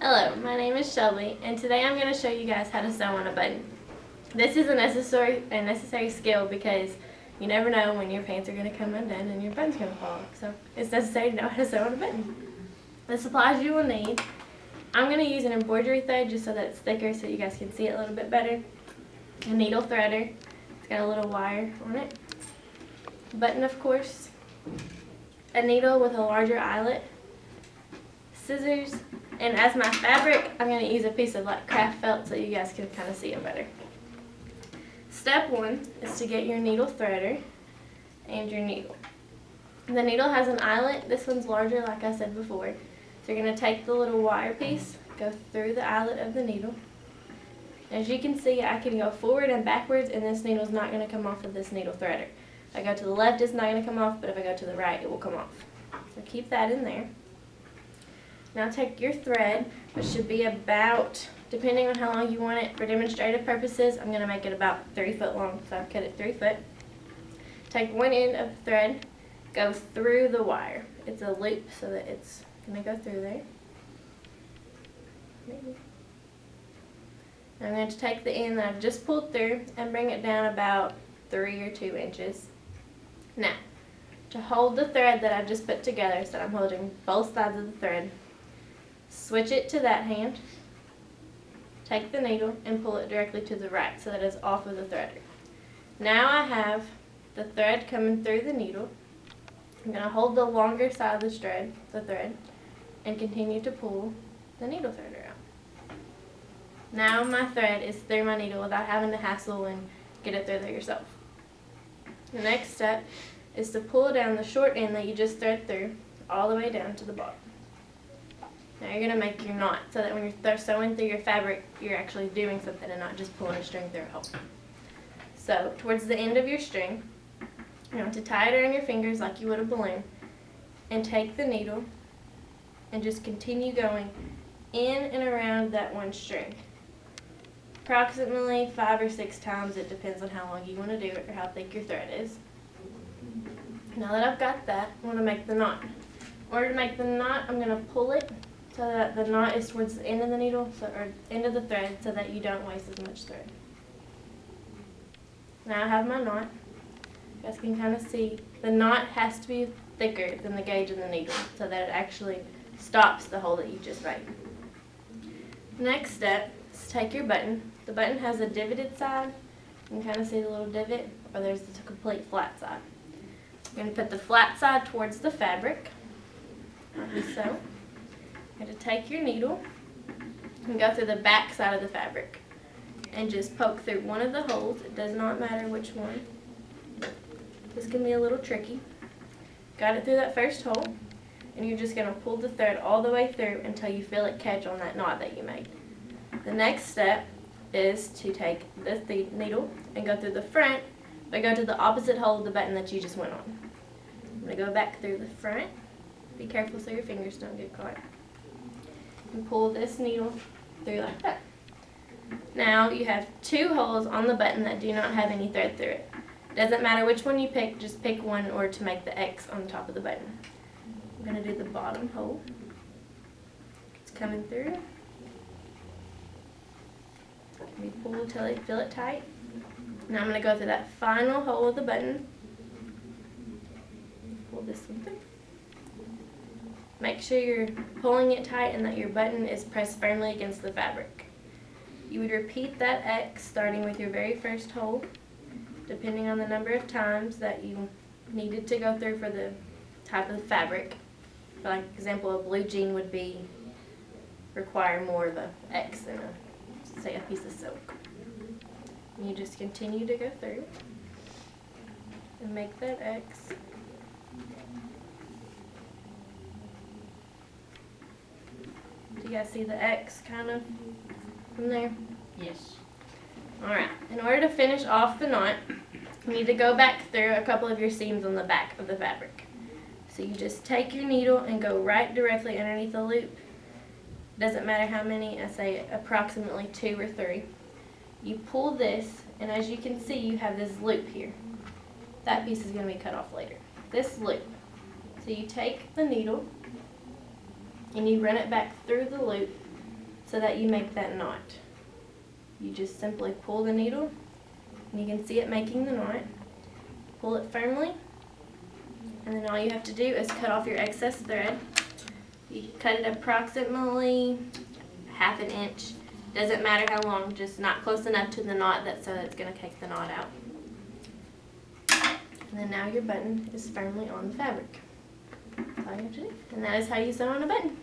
Hello, my name is Shelby, and today I'm going to show you guys how to sew on a button. This is a necessary skill because you never know when your pants are going to come undone and your button's going to fall off. So it's necessary to know how to sew on a button. The supplies you will need: I'm going to use an embroidery thread just so that it's thicker so you guys can see it a little bit better. A needle threader, it's got a little wire on it. Button, of course. A needle with a larger eyelet. Scissors. And as my fabric, I'm going to use a piece of like craft felt so you guys can kind of see it better. Step 1 is to get your needle threader and your needle. The needle has an eyelet. This one's larger, like I said before. So you're going to take the little wire piece, go through the eyelet of the needle. As you can see, I can go forward and backwards, and this needle's not going to come off of this needle threader. If I go to the left, it's not going to come off, but if I go to the right, it will come off. So keep that in there. Now take your thread, which should be about, depending on how long you want it for demonstrative purposes, I'm going to make it about 3 foot long, so I've cut it 3 foot. Take one end of the thread, go through the wire. It's a loop so that it's going to go through there. I'm going to take the end that I've just pulled through and bring it down about 3 or 2 inches. Now, to hold the thread that I've just put together, so I'm holding both sides of the thread, switch it to that hand, take the needle and pull it directly to the right so that it's off of the threader. Now I have the thread coming through the needle. I'm going to hold the longer side of the thread, and continue to pull the needle threader out. Now my thread is through my needle without having to hassle and get it through there yourself. The next step is to pull down the short end that you just thread through all the way down to the bottom. Now you're going to make your knot so that when you're sewing through your fabric, you're actually doing something and not just pulling a string through a hole. So towards the end of your string, you want to tie it around your fingers like you would a balloon, and take the needle and just continue going in and around that one string. Approximately 5 or 6 times, it depends on how long you want to do it or how thick your thread is. Now that I've got that, I want to make the knot. In order to make the knot, I'm going to pull it so that the knot is towards the end of the needle, or end of the thread, so that you don't waste as much thread. Now I have my knot. You guys can kind of see the knot has to be thicker than the gauge of the needle so that it actually stops the hole that you just made. Next step is take your button. The button has a divoted side. You can kind of see the little divot, or there's the complete flat side. You're going to put the flat side towards the fabric, like so. You're going to take your needle and go through the back side of the fabric and just poke through one of the holes. It does not matter which one. This can be a little tricky. Got it through that first hole, and you're just going to pull the thread all the way through until you feel it catch on that knot that you made. The next step is to take the needle and go through the front, but go to the opposite hole of the button that you just went on. I'm going to go back through the front. Be careful so your fingers don't get caught. And pull this needle through like that. Now you have 2 holes on the button that do not have any thread through it. Doesn't matter which one you pick, just pick one in order to make the X on the top of the button. I'm going to do the bottom hole. It's coming through. We pull until you feel it tight. Now I'm going to go through that final hole of the button. Pull this one through. Make sure you're pulling it tight and that your button is pressed firmly against the fabric. You would repeat that X starting with your very first hole, depending on the number of times that you needed to go through for the type of fabric. For like example, a blue jean would require more of an X than say a piece of silk. And you just continue to go through and make that X. Do you guys see the X kind of from there? Yes. Alright, in order to finish off the knot, you need to go back through a couple of your seams on the back of the fabric. So you just take your needle and go right directly underneath the loop. Doesn't matter how many, I say approximately 2 or 3. You pull this, and as you can see, you have this loop here. That piece is going to be cut off later. This loop. So you take the needle and you run it back through the loop so that you make that knot. You just simply pull the needle, and you can see it making the knot. Pull it firmly, and then all you have to do is cut off your excess thread. You cut it approximately 1/2 inch. Doesn't matter how long, just not close enough to the knot so that it's going to take the knot out. And then now your button is firmly on the fabric. That's all you have to do. And that is how you sew on a button.